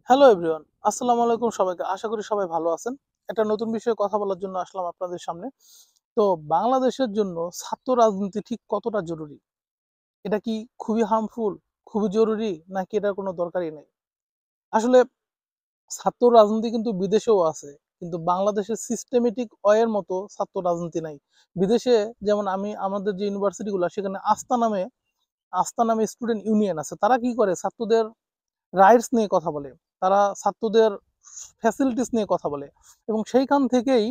Hello everyone, আসসালামু আলাইকুম সবাইকে। আশা করি সবাই ভালো আছেন। একটা নতুন বিষয়ে কথা বলার জন্য আসলাম আপনাদের সামনে। তো বাংলাদেশের জন্য ছাত্র রাজনীতি ঠিক কতটা জরুরি? এটা কি খুবই হার্মফুল, খুবই জরুরি, নাকি এটার কোনো দরকারই নেই? আসলে ছাত্র রাজনীতি কিন্তু বিদেশেও আছে, কিন্তু বাংলাদেশের সিস্টেমেটিক ওয়ের মতো ছাত্র রাজনীতি নাই। বিদেশে যেমন আমাদের যে ইউনিভার্সিটিগুলো, সেখানে আস্থা নামে স্টুডেন্ট ইউনিয়ন আছে। তারা কি করে? ছাত্রদের রাইটস নিয়ে কথা বলে, তারা ছাত্রদের ফ্যাসিলিটিস নিয়ে কথা বলে, এবং সেইখান থেকেই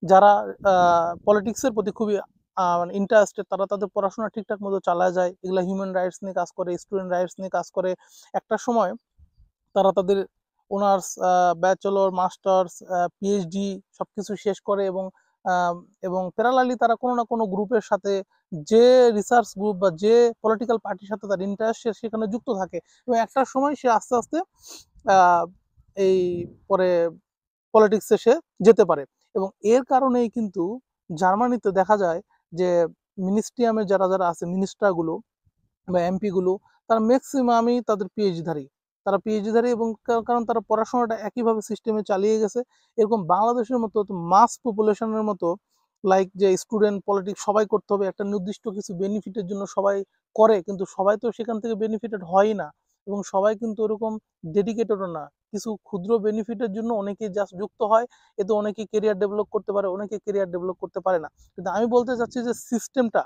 যারা পলিটিক্সের প্রতি খুবই মানে ইন্টারেস্টেড, তারা তাদের পড়াশোনা ঠিকঠাক মতো চালায় যায়। এগুলা হিউম্যান রাইটস নিয়ে কাজ করে, স্টুডেন্ট রাইটস নিয়ে কাজ করে। একটা সময় তারা তাদের অনার্স, ব্যাচেলর, মাস্টার্স, পিএইচডি সবকিছু শেষ করে, এবং প্যারালালি তারা কোনো না কোনো গ্রুপের সাথে, যে রিসার্চ গ্রুপ বা যে পলিটিক্যাল পার্টির সাথে তার ইন্টারেস্ট, সেখানে যুক্ত থাকে। এবং একটা সময় সে আস্তে আস্তে আহ, এই পরে পলিটিক্সে সে যেতে পারে। এবং এর কারণেই কিন্তু জার্মানিতে দেখা যায় যে মিনিস্ট্রিয়ামে যারা যারা আছে, মিনিস্টারগুলো বা এমপি গুলো, তারা ম্যাক্সিমামই তাদের পিএইচডি ধারী। তারা পিএইচডি ধারী, এবং কারণ তারা পড়াশোনাটা একইভাবে সিস্টেমে চালিয়ে গেছে। এরকম বাংলাদেশের মতো মাস পপুলেশনের মতো, লাইক যে স্টুডেন্ট পলিটিক্স সবাই করতে হবে, একটা নির্দিষ্ট কিছু বেনিফিটের জন্য সবাই করে, কিন্তু সবাই তো সেখান থেকে বেনিফিটেড হয় না। এবং সবাই কিন্তু ওরকম ডেডিকেটেডও না। কিছু ক্ষুদ্র বেনিফিটের জন্য অনেকে জাস্ট যুক্ত হয়। এতে অনেকে কেরিয়ার ডেভেলপ করতে পারে, অনেকে কেরিয়ার ডেভেলপ করতে পারে না। কিন্তু আমি বলতে চাচ্ছি যে সিস্টেমটা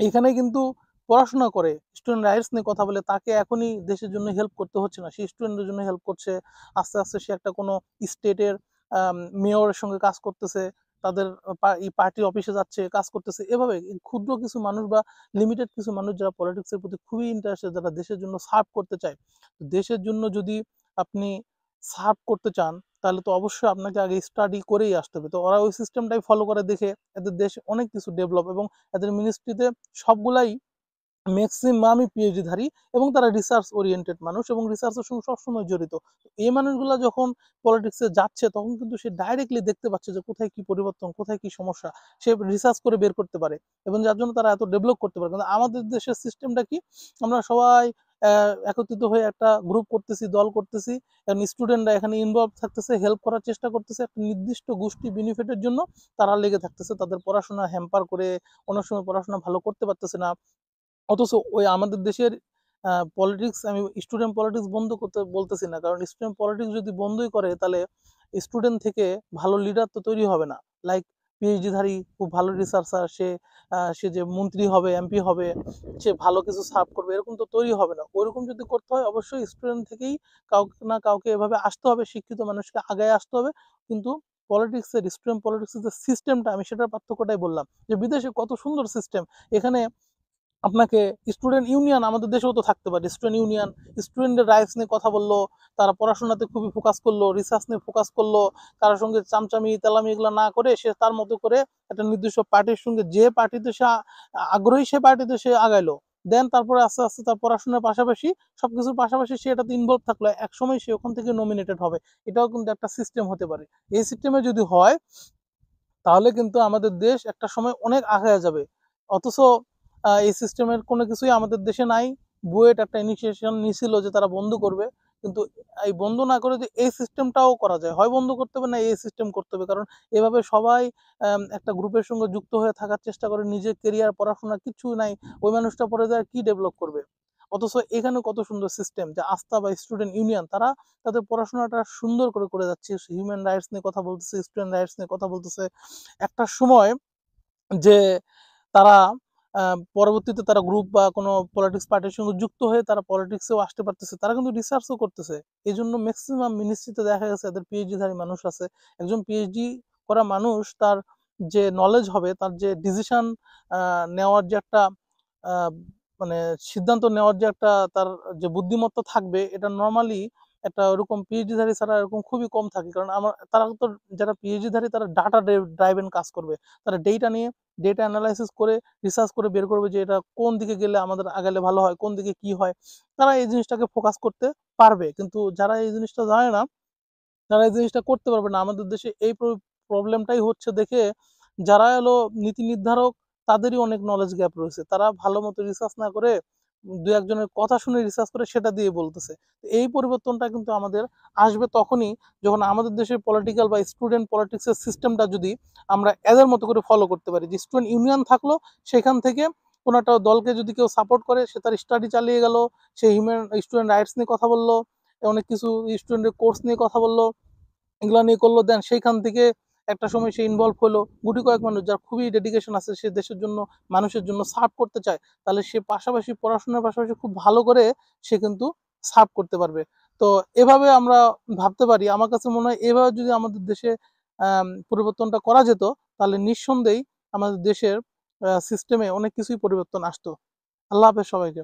এখানে কিন্তু পড়াশোনা করে, স্টুডেন্ট রাইটস নিয়ে কথা বলে, তাকে এখনই দেশের জন্য হেল্প করতে হচ্ছে না, সে স্টুডেন্টের জন্য হেল্প করছে। আস্তে আস্তে সে একটা কোনো স্টেটের মেয়রের সঙ্গে কাজ করতেছে, তাদের পার্টি অফিসে যাচ্ছে, কাজ করতেছে। এভাবে ক্ষুদ্র কিছু মানুষ বা লিমিটেড কিছু মানুষ যারা পলিটিক্সের প্রতি খুবই ইন্টারেস্টেড, যারা দেশের জন্য সার্ভ করতে চায়। দেশের জন্য যদি আপনি সার্ভ করতে চান, তাহলে তো অবশ্যই আপনাকে আগে স্টাডি করেই আসতে হবে। তো ওরা ওই সিস্টেমটাই ফলো করে দেখে এদের দেশ অনেক কিছু ডেভেলপ, এবং এদের মিনিস্ট্রিতে সবগুলাই ম্যাক্সিমামই পিএইচডি ধারী, এবং তারা রিসার্চ ওরিয়েন্টেড মানুষ, এবং রিসার্চের সঙ্গে সবসময় জড়িত। এই মানুষগুলো যখন পলিটিক্সে যাচ্ছে, তখন কিন্তু সে ডাইরেক্টলি দেখতে পাচ্ছে যে কোথায় কি পরিবর্তন, কোথায় কি সমস্যা, সে রিসার্চ করে বের করতে পারে, এবং যার জন্য তারা এত ডেভেলপ করতে পারে। কিন্তু আমাদের দেশের সিস্টেমটা কি? আমরা সবাই একত্রিত হয়ে একটা গ্রুপ করতেছি, দল করতেছি, এবং স্টুডেন্টরা এখানে ইনভলভ থাকতেছে, হেল্প করার চেষ্টা করতেছে একটা নির্দিষ্ট গোষ্ঠী বেনিফিটের জন্য। তারা লেগে থাকতেছে, তাদের পড়াশোনা হ্যাম্পার করে, অনেক সময় পড়াশোনা ভালো করতে পারতেছে না। অথচ ওই আমাদের দেশের পলিটিক্স, আমি স্টুডেন্ট পলিটিক্স বন্ধ করতে বলতেছি না, কারণ স্টুডেন্ট পলিটিক্স যদি বন্ধই করে, তাহলে স্টুডেন্ট থেকে ভালো লিডার তো তৈরি হবে না। লাইক পিএইচডি ধারী খুব ভালো রিসার্চার, সে যে মন্ত্রী হবে, এমপি হবে, সে ভালো কিছু সার্ভ করবে, এরকম তো তৈরি হবে না। ওইরকম যদি করতে হয়, অবশ্যই স্টুডেন্ট থেকেই কাউকে না কাউকে এভাবে আসতে হবে, শিক্ষিত মানুষকে আগায় আসতে হবে। কিন্তু স্টুডেন্ট পলিটিক্সের যে সিস্টেমটা, আমি সেটার পার্থক্যটাই বললাম। যে বিদেশে কত সুন্দর সিস্টেম, এখানে আপনাকে স্টুডেন্ট ইউনিয়ন, আমাদের দেশেও তো থাকতে পারে স্টুডেন্ট ইউনিয়ন, স্টুডেন্টের রাইটস নিয়ে কথা বললো, তারা পড়াশোনাতে খুবই ফোকাস করলো, রিসার্চ নিয়ে ফোকাস করলো, কারোর সঙ্গে চামচামি তেলামি এগুলো না করে, সে তার মতো করে একটা নির্দিষ্ট পার্টির সঙ্গে, যে পার্টিতে সে আগ্রহী, সে পার্টিতে সে আগাইলো। দেন তারপরে আস্তে আস্তে তার পড়াশোনার পাশাপাশি, সবকিছুর পাশাপাশি সে এটাতে ইনভলভ থাকলো, এক সময় সে ওখান থেকে নমিনেটেড হবে। এটাও কিন্তু একটা সিস্টেম হতে পারে। এই সিস্টেমে যদি হয়, তাহলে কিন্তু আমাদের দেশ একটা সময় অনেক আগায় যাবে। অথচ এই সিস্টেমের কোনো কিছুই আমাদের দেশে নাই। বুয়েট একটা ইনিশিয়েশন নিয়েছিল যে তারা বন্ধ করবে, কিন্তু এই বন্ধ না করে যে এই সিস্টেমটাও করা যায়, হয় বন্ধ করতে হবে, না এই সিস্টেম করতে হবে। কারণ এভাবে সবাই একটা গ্রুপের সঙ্গে যুক্ত হয়ে থাকার চেষ্টা করে, নিজের কেরিয়ার, পড়াশোনা কিছু নাই, ওই মানুষটা পরে যায় কি ডেভেলপ করবে? অথচ এখানে কত সুন্দর সিস্টেম, যে আস্থা বা স্টুডেন্ট ইউনিয়ন, তারা তাদের পড়াশোনাটা সুন্দর করে করে যাচ্ছে, হিউম্যান রাইটস নিয়ে কথা বলতেছে, স্টুডেন্ট রাইটস নিয়ে কথা বলতেছে। একটা সময় যে তারা পরবর্তীতে তারা গ্রুপ বা কোনো পলিটিক্স পার্টির সঙ্গে যুক্ত হয়ে তারা পলিটিক্সেও আসতে পারতেছে, তারা কিন্তু রিসার্চও করতেছে। এই জন্য ম্যাক্সিমাম মিনিস্ট্রিতে দেখা গেছে এদের পিএইচডি ধারী মানুষ আছে। একজন পিএইচডি করা মানুষ, তার যে নলেজ হবে, তার যে ডিসিশন নেওয়ার যে একটা আহ, মানে সিদ্ধান্ত নেওয়ার যে একটা তার যে বুদ্ধিমত্তা থাকবে, এটা নর্মালি একটা ওরকম পিএইচডি ধারী ছাড়া এরকম খুবই কম থাকে। কারণ তারা তো, যারা পিএইচডি ধারী, তারা ডাটা ড্রাইভেন কাজ করবে। তারা ডেটা অ্যানালাইসিস করে, রিসার্চ করে বের করবে যে এটা কোন দিকে গেলে আমাদের আগালে ভালো হয়, কোন দিকে কি হয়। তারা এই জিনিসটাকে ফোকাস করতে পারবে। কিন্তু যারা এই জিনিসটা জানে না, তারা এই জিনিসটা করতে পারবে না। আমাদের দেশে এই প্রবলেমটাই হচ্ছে দেখে, যারা এলো নীতি নির্ধারক, তাদেরই অনেক নলেজ গ্যাপ রয়েছে। তারা ভালো মতো রিসার্চ না করে দু একজনের কথা শুনে রিসার্চ করে সেটা দিয়ে বলতেছে। এই পরিবর্তনটা কিন্তু আমাদের আসবে তখনই যখন আমাদের দেশের পলিটিক্যাল বা স্টুডেন্ট পলিটিক্সের সিস্টেমটা যদি আমরা এদের মতো করে ফলো করতে পারি, যে স্টুডেন্ট ইউনিয়ন থাকলো, সেখান থেকে কোনো একটা দলকে যদি কেউ সাপোর্ট করে, সে তার স্টাডি চালিয়ে গেল, সে হিউম্যান স্টুডেন্ট রাইটস নিয়ে কথা বললো, অনেক কিছু স্টুডেন্টের কোর্স নিয়ে কথা বললো, এগুলো নিয়ে করলো, দেন সেইখান থেকে একটা সময় সে ইনভলভ হলো, গুটি কয়েক মানুষ যার খুবই ডেডিকেশন আছে, সে দেশের জন্য মানুষের জন্য সার্ভ করতে চায়, তাহলে সে পাশাপাশি পড়াশোনার পাশাপাশি খুব ভালো করে সে কিন্তু সার্ভ করতে পারবে। তো এভাবে আমরা ভাবতে পারি, আমার কাছে মনে হয় এভাবে যদি আমাদের দেশে পরিবর্তনটা করা যেত, তাহলে নিঃসন্দেহে আমাদের দেশের সিস্টেমে অনেক কিছুই পরিবর্তন আসতো। আল্লাহ হাফেজ সবাইকে।